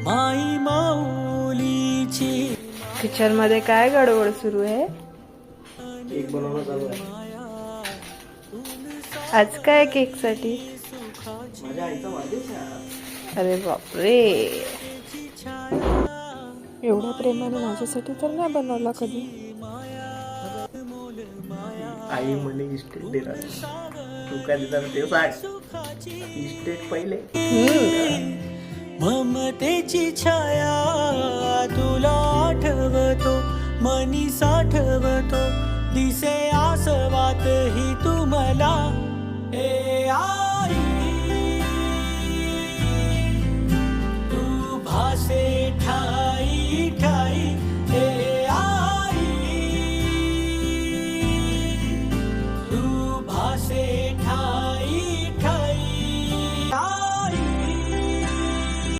माई माऊलीची. किचन मध्ये काय गडबड सुरू आहे? केक बनवणं चालू आहे. आज काय केक साठी? माझ्या आईचा वाढदिवस आहे आज. अरे बापरे, एवढ्या प्रेमाने माझ्यासाठी तर नाही बनवला कधी. आई म्हणे इस्टेट देणार, तू काय देणार ते सांग. इस्टेट पहिले. ममतेची छाया तुला आठवतो, मनी साठवतो, दिसे आसवात ही तुम्हाला. ए आ